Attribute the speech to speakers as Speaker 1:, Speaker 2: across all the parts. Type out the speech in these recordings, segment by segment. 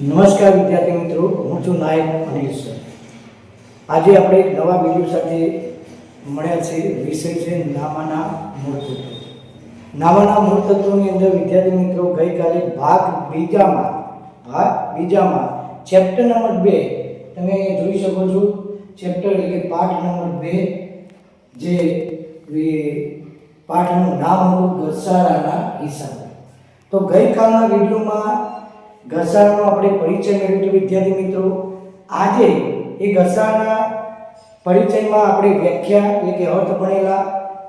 Speaker 1: નમસ્કાર વિદ્યાર્થી મિત્રો, હું છું નાયક અનિલ સર. આજે આપણે એક નવા વિડીયો સાથે મળ્યા છે. વિષય છે નામાના મૂળ તત્વો. નામાના મૂળ તત્વોની અંદર વિદ્યાર્થી મિત્રો ગઈકાલે ભાગ બીજામાં ચેપ્ટર નંબર 2 તમે જોઈ શકો છો. ચેપ્ટર એટલે કે પાઠ નંબર 2, જે પાઠનું નામ હતું ઘસારાના હિસાબ. તો ગઈકાલના વિડીયોમાં ઘસારાનો આપણે પરિચય મેળવ્યો વિદ્યાર્થી મિત્રો. આજે એ ઘસારાના પરિચયમાં આપણે વ્યાખ્યા એટલે કે અર્થ ભણેલા.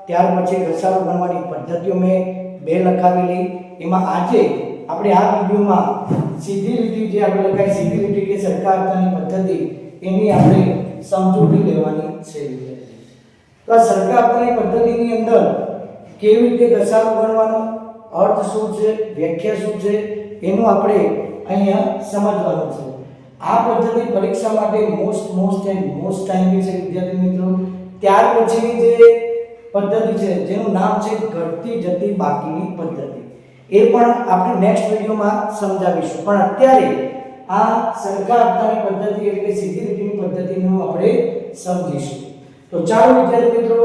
Speaker 1: ત્યાર પછી ઘસારો ગણવાની પદ્ધતિઓ મેં 2 લખાવેલી. એમાં આજે આપણે આ વિડીયોમાં સીધી લીટી, જે આપણે લખાય સીધી લીટી કે સરખા આપવાની પદ્ધતિ, એની આપણે સમજૂતી લેવાની છે. તો આ સરખા આપવાની પદ્ધતિની અંદર કેવી રીતે ઘસારો ગણવાનો, અર્થ શું છે, વ્યાખ્યા શું છે, એનું આપણે અહીંયા સમજવાનું છે. આ પદ્ધતિ પરીક્ષા માટે મોસ્ટ ટાઈમ છે વિદ્યાર્થી મિત્રો. ત્યાર પછીની જે પદ્ધતિ છે જેનું નામ છે ઘટતી જતી બાકીની પદ્ધતિ, એ પણ આપણે નેક્સ્ટ વિડીયોમાં સમજાવીશું. પણ અત્યારે આ સરખા આપવાની પદ્ધતિ એટલે કે સીધી લીટીની પદ્ધતિનું આપણે સમજીશું. તો ચાલો વિદ્યાર્થી મિત્રો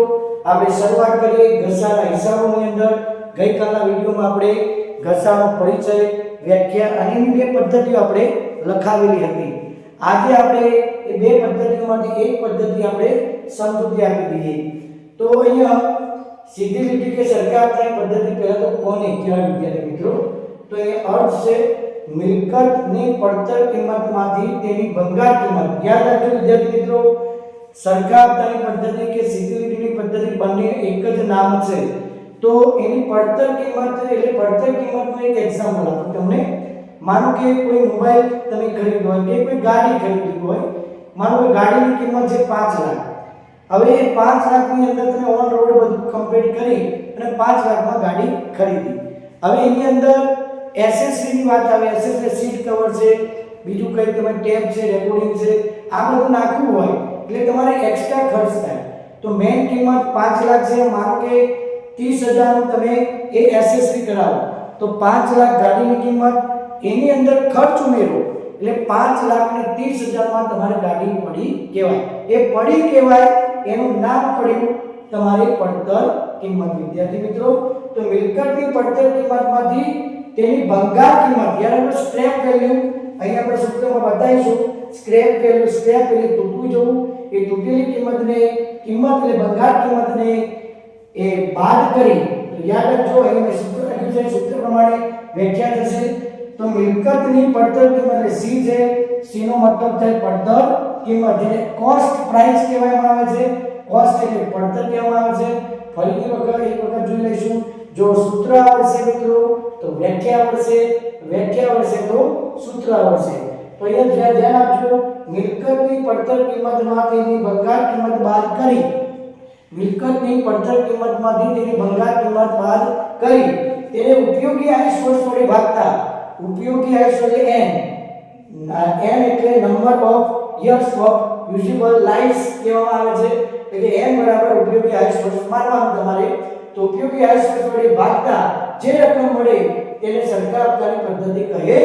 Speaker 1: આપણે શરૂઆત કરીએ ઘસારા હિસાબોની અંદર. ગઈકાલના વિડીયોમાં આપણે ઘસારાનો પરિચય, વ્યાખ્યા અને એની 2 પદ્ધતિઓ આપણે લખાવેલી હતી. આજે આપણે એ 2 પદ્ધતિઓમાંથી એક પદ્ધતિ આપણે સમજૂતી આપી દઈએ. તો અહીંયા સીધી લીટી કે સરખા આપવાની પદ્ધતિ પહેલા તો કોને કહેવાય વિદ્યાર્થી મિત્રો? તો એ અર્થ છે મિલકતની પડતર કિંમતમાંથી તેની ભંગાર કિંમત. યાદ રાખજો વિદ્યાર્થી મિત્રો, સરખા આપવાની પદ્ધતિ કે સીધી લીટીની પદ્ધતિ બંને એક જ નામ છે. તો એની પડતર કિંમત એટલે પડતર કિંમતનું એક એક્ઝામ્પલ આપું તમને. માનો કે કોઈ મોબાઈલ તમે ખરીદ્યો હોય કે કોઈ ગાડી ખરીદી હોય. માનો કે ગાડીની કિંમત છે 5 લાખ. હવે એ 5 લાખની અંદર તમે ઓન રોડ બધું કમ્પ્લીટ કરી અને 5 લાખમાં ગાડી ખરીદી. હવે એની અંદર એસેસરીની વાત આવે. એસેસરી સીટ કવર છે, બીજું કંઈ તમે ટેપ છે, રેકોર્ડિંગ છે, આ બધું નાખવું હોય એટલે તમારે એક્સ્ટ્રા ખર્ચ થાય. તો મેઇન કિંમત 5 લાખ છે. માનો કે 30,000 નું તમે એ એસેસરી કરાવો તો 5 લાખ ગાડીની કિંમત, એની અંદર ખર્ચ ઉમેરો એટલે 5 લાખ અને 30,000 માં તમારી ગાડી પડી કહેવાય. એ પડી કહેવાય, એનું નામ પડ્યું તમારી પડતર કિંમત વિદ્યાર્થી મિત્રો. તો મિલકતની પડતર કિંમતમાંથી તેની ભંગાર કિંમત, યાર સ્ક્રેપ વેલ્યુ અહીંયા આપણે સૂત્રમાં બતાવીશું. સ્ક્રેપ વેલ્યુ, સ્ક્રેપ એટલે તૂટી જવું. એ તૂટેલી કિંમતને, કિંમત એટલે ભંગાર કિંમતને એ બાદ કરી, તો યાદ રાખજો અહીં મેં સૂત્ર લખ્યું છે. સૂત્ર પ્રમાણે વ્યાખ્યા થશે. તો મિલકતની પડતર કિંમત એટલે સી છે. સી નો મતલબ થાય પડતર કિંમત, જેને કોસ્ટ પ્રાઇસ કહેવામાં આવે છે. કોસ્ટ એટલે પડતર કહેવામાં આવે છે. ફરીથી એક વખત જોઈ લઈશું. જો સૂત્ર આવડશે મિત્રો તો વ્યાખ્યા આવડશે, વ્યાખ્યા આવડશે તો સૂત્ર આવડશે. તો અહીંયા ધ્યાન આપજો, મિલકતની પડતર કિંમતમાંથી તેની ભંગાર કિંમત બાદ કરી, મિલકતની પડતર કિંમતમાંથી તેની ભંગાર કિંમત બાદ કરી તેને ઉપયોગી આયુષ વર્ષ વડે ભાગતા. ઉપયોગી આયુષ એટલે n એટલે number of years of usable lifes કહેવામાં આવે છે. એટલે n બરાબર ઉપયોગી આયુષ વર્ષ માનવાનું તમારે. તો ઉપયોગી આયુષ વર્ષ વડે ભાગતા જે રકમ મળે તેને સરખા આપવાની પદ્ધતિ કહે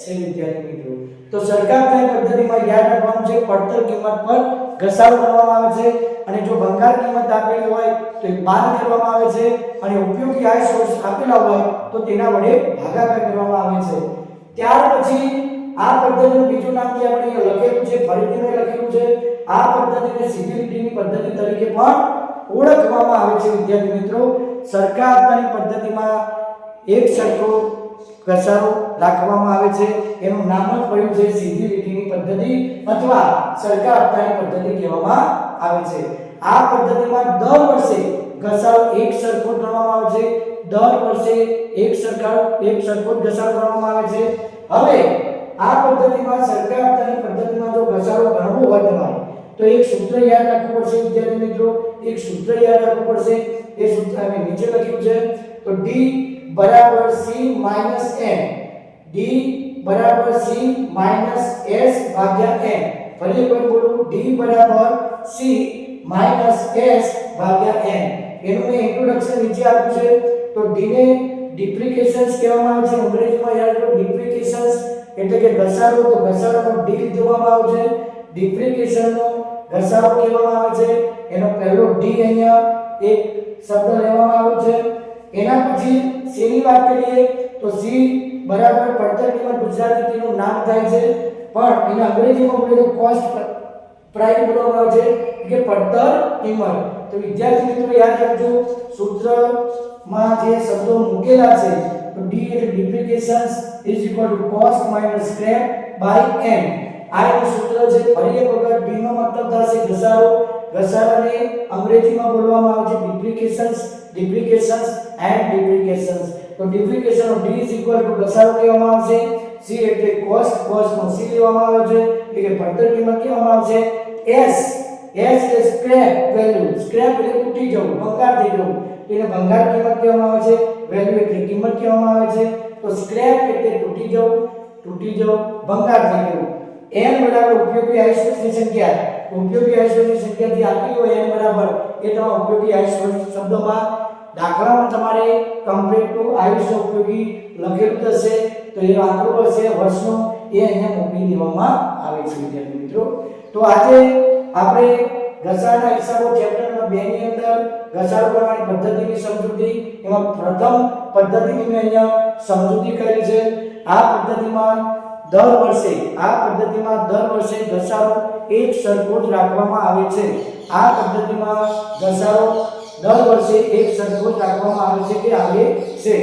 Speaker 1: છે વિદ્યાર્થી મિત્રો. તો સરખા આપવાની પદ્ધતિમાં યાદ રાખવાનું છે પડતર કિંમત પર ઘસારો કરવામાં આવે છે, અને જો ભંગાર કિંમત આપેલી હોય તો એ બાદ કરવામાં આવે છે, અને ઉપયોગી આયુષ વર્ષ આપેલા હોય તો તેના વડે ભાગાકાર કરવામાં આવે છે. ત્યાર પછી આ પદ્ધતિનું બીજું નામ જે આપણે અહીંયા લખેલું છે, ફરીથી મેં લખેલું છે, આ પદ્ધતિને સીધી લીટીની પદ્ધતિ તરીકે પણ ઓળખવામાં આવે છે વિદ્યાર્થી મિત્રો. સરખા આપવાની પદ્ધતિમાં એક સરખો ઘસારો રાખવામાં આવે છે. એનું નામ જ પડ્યું છે સીધી લીટીની પદ્ધતિ અથવા સરખા આપવાની પદ્ધતિ કહેવામાં આવે છે. આ પદ્ધતિમાં દર વર્ષે ઘસારો એક સરખો ગણવામાં આવે છે. દર વર્ષે એક સરખો ઘસારો ગણવામાં આવે છે. હવે આ પદ્ધતિમાં સરખા આપવાની પદ્ધતિમાં જો ઘસારો ગણવો હોય તમારે તો એક સૂત્ર યાદ રાખવું પડશે વિદ્યાર્થી મિત્રો. એક સૂત્ર યાદ રાખવું પડશે. એ સૂત્ર અમે નીચે લખ્યું છે. તો D બરાબર C માઈનસ n, D બરાબર C માઈનસ S ભાગ્યા n. ફરી એકવાર બોલું, D બરાબર C માઈનસ S ભાગ્યા n. એનું મેં ઇન્ટ્રોડક્શન નીચે આપ્યું છે. તો D ને ડિપ્રિકેશન્સ કહેવામાં આવે છે અંગ્રેજીમાં. યાદ રાખો ડિપ્રિકેશન્સ એટલે કે ઘસારો, તો ઘસારાનો ડી લીધવામાં આવે છે, ડિફ્રેક્શનનો ઘસારો કહેવામાં આવે છે, એનો પહેલો ડી અહીંયા એક શબ્દ લેવામાં આવ્યો છે. એના પછી સી ની વાત કરીએ તો સી બરાબર પડતર કિંમત, ગુજરાતી તેનું નામ થાય છે, પણ એને અંગ્રેજીમાં બોલે તો કોસ્ટ પ્રાઇસ બોલવામાં આવે છે કે પડતર કિંમત. તો વિદ્યાર્થી મિત્રો યાદ રાખજો, સૂત્રમાં જે શબ્દો મૂકેલા છે તો ડી એટલે depreciations is equal to cost minus scrap by N. આ એક સૂત્ર છે. ફરી એક વખત ડી નો મતલબ થશે ઘસારો, ઘસારાને અંગ્રેજીમાં બોલવામાં આવે છે ડિપ્રિકેશન્સ એન્ડ ડિપ્રિકેશન્સ. તો depreciation of D is equal to ઘસારો કહેવામાં આવશે, સી એટલે કોસ્ટ નો સી લેવામાં આવે છે એટલે કે પડતર કિંમત કહેવામાં આવશે, એસ એટલે સ્ક્રેપ વેલ્યુ, સ્ક્રેપ એટલે તૂટી જવું, ભંગાર થઈ જવું, એને ભંગાર કિંમત કહેવામાં આવે છે, વેલ્યુ એટલે કિંમત કહેવામાં આવે છે. તો સ્ક્રેપ એટલે તૂટી જવું, ભંગાર થઈ જવું. n બરાબર ઉપયોગી આઇસોટોપની સંખ્યા, ઉપયોગી આઇસોટોપની સંખ્યા જે આપી હોય n બરાબર એ તમારા ઉપયોગી આઇસોટોપ શબ્દોમાં દાખલામાં તમારે કમ્પ્લીટ ટુ આયુષ્ય ઉપયોગી લખેલું થશે, તો એ આંકડો હશે વર્ષનો, એ અહીંયા મૂકી દેવામાં આવે છે વિદ્યાર્થી મિત્રો. તો આજે આપણે ઘસારાના હિસાબો ચેપ્ટર નંબર 2 ની અંદર ઘસારો કરવાની પદ્ધતિની સમજૂતી, એમાં પ્રથમ પદ્ધતિની મેં અહીંયા સમજૂતી કરી છે. આ પદ્ધતિમાં દર વર્ષે ઘસારો એક સરખો જ રાખવામાં આવે છે. આ પદ્ધતિમાં ઘસારો દર વર્ષે એક સરખો જ રાખવામાં આવે છે કે આવે છે.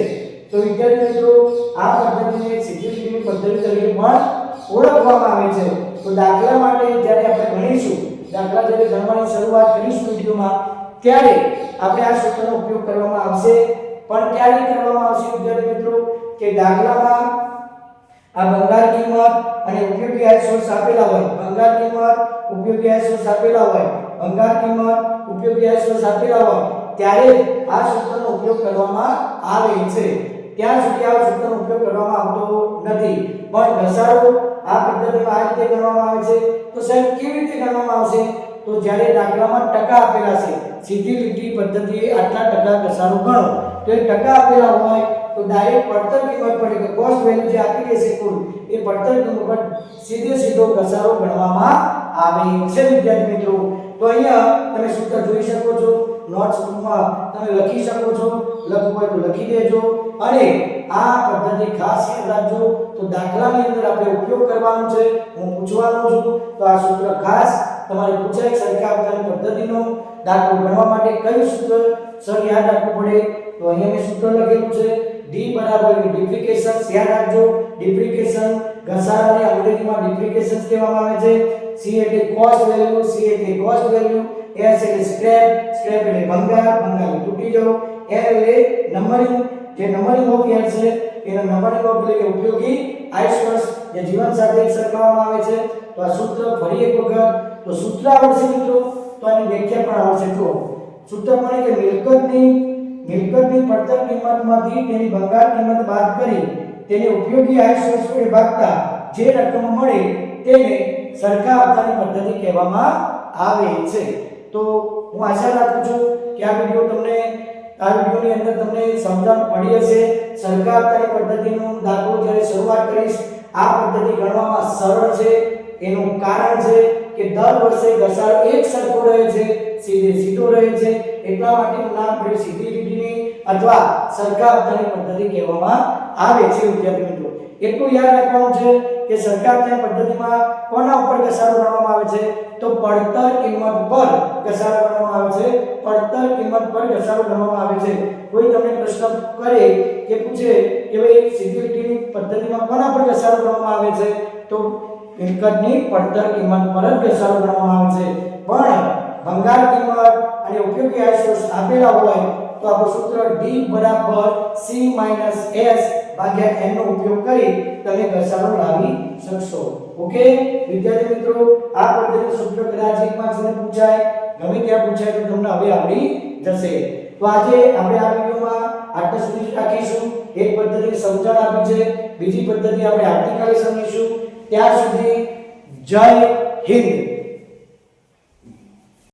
Speaker 1: તો વિદ્યાર્થી મિત્રો આ પદ્ધતિને સીધી પદ્ધતિ તરીકે પણ ઓળખવામાં આવે છે. તો દાખલા માટે જ્યારે આપણે ગણીશું, દાખલા જ્યારે ગણવાની શરૂઆત કરીશું વિડિયોમાં, ત્યારે આપણે આ સૂત્રનો ઉપયોગ કરવામાં આવશે. પણ ક્યારે કરવામાં આવશે વિદ્યાર્થી મિત્રો કે દાખલામાં આ ભંગાર કિંમત અને ઉપયોગી આઇસોટોપ આપેલા હોય, ભંગાર કિંમત ઉપયોગી આઇસોટોપ આપેલા હોય, ભંગાર કિંમત ઉપયોગી આઇસોટોપ આપેલા હોય, ત્યારે આ સૂત્રનો ઉપયોગ કરવામાં આવે છે. ત્યાં સુધી આ સૂત્રનો ઉપયોગ કરવામાં આવતો નથી. પણ ઘસારો આ પદ્ધતિમાં આ રીતે ગણવામાં આવે છે. તો સાહેબ કેવી રીતે ગણવામાં આવશે? તો જ્યારે દાખલામાં ટકા આપેલા છે, સીધી લીટી પદ્ધતિએ આટલા ટકા ઘસારો ગણો, તો એ ટકા આપેલા હોય તો ડાયરેક્ટ પડતર કિંમત પર કે કોસ્ટ વેલ્યુ જે આપી દેશે કુલ, એ પડતર કિંમત પર સીધો ઘસારો ગણવામાં આવે છે વિદ્યાર્થી મિત્રો. તો અહીંયા તમે સૂત્ર જોઈ શકો છો, નોટ્સ બુકમાં તમે લખી શકો છો, લખવું હોય તો લખી દેજો. અને આ પદ્ધતિ ખાસ યાદ રાખજો. તો દાખલાની અંદર આપણે ઉપયોગ કરવાનો છે, હું પૂછવાનો છું, તો આ સૂત્ર ખાસ તમારે પૂછાય સરખા આપવાની પદ્ધતિનો દાખલો ગણવા માટે કયું સૂત્ર સર યાદ રાખવું પડે? તો અહીંયા મેં સૂત્ર લખેલું છે ડી બરાબર ડિપ્રિકેશન્સ. યાદ રાખજો, ડિપ્રિકેશન ઘસારાને અંગ્રેજીમાં ડિપ્રિકેશન્સ કહેવામાં આવે છે. સી એટલે કોસ્ટ વેલ્યુ, એસ એટલે સ્ક્રેપ એટલે ભંગાર એટલે તૂટી જવું, એન એટલે નંબરિંગ, જે નંબરિંગ ઓફ યર છે એનો નંબરિંગ ઓફ એટલે કે ઉપયોગી આઇસોટોપ જે જીવન સાથે સરખાવવામાં આવે છે. તો આ સૂત્ર ફરી એક વખત, તો સૂત્ર આવડશે મિત્રો તો આની વ્યાખ્યા પણ આવશે. જો સૂત્ર પણ કે મિલકતની પડતર કિંમતમાંથી તેની ભંગાર કિંમત બાદ કરી તેને ઉપયોગી આઇસોટોપ વડે ભાગતા જે રકમ મળે તેને સરખા આપવાની પદ્ધતિ કહેવામાં આવે છે. તો હું આશા રાખું છું કે આ વિડિયોની અંદર તમને સમજણ પડી હશે. સરખા આપવાની પદ્ધતિનો દાખલો જ્યારે શરૂઆત કરીશ, આ પદ્ધતિ ગણવામાં સરળ છે. એનું કારણ છે કે દર વર્ષે ઘસારો એક સરખો રહે છે, સીધો રહે છે, એટલા માટે નામ પડ્યું સીધી લીટીની અથવા સરખા આપવાની પદ્ધતિ કહેવામાં આવે છે વિદ્યાર્થી મિત્રો. એટલું યાદ રાખવાનું છે કે સરખા આપવાની પદ્ધતિમાં કોના ઉપર ઘસારો ગણવામાં આવે છે? તો પડતર કિંમત પર ઘસારો ગણવામાં આવે છે. પડતર કિંમત પર ઘસારો ગણવામાં આવે છે. કોઈ તમને પ્રશ્ન કરે કે પૂછે કે ભાઈ સીધી લીટીની પદ્ધતિમાં કોના પર ઘસારો ગણવામાં આવે છે? તો મિલકતની પડતર કિંમત પર જ ઘસારો ગણવામાં આવે છે. પણ ભંગાર કિંમત અને ઉપયોગી આઇસોટોપ આપેલા હોય તો આપણું સૂત્ર D બરાબર C - S ભાગ્યા n નો ઉપયોગ કરી તમે ઘસારો લાવી શકશો. ઓકે વિદ્યાર્થી મિત્રો, આ પદ્ધતિનું સૂત્ર કદાચ એક માર્ક્સને પૂછાય, ગમે ત્યાં પૂછાય તો તમને હવે આવડી જશે. તો આજે આપણે આ વિડિયોમાં આટલા સુધી રાખીશું. એક પદ્ધતિની સમજણ આપી છે, બીજી પદ્ધતિ આપણે આવતીકાલે સમજીશું. ત્યાં સુધી જય હિન્દ.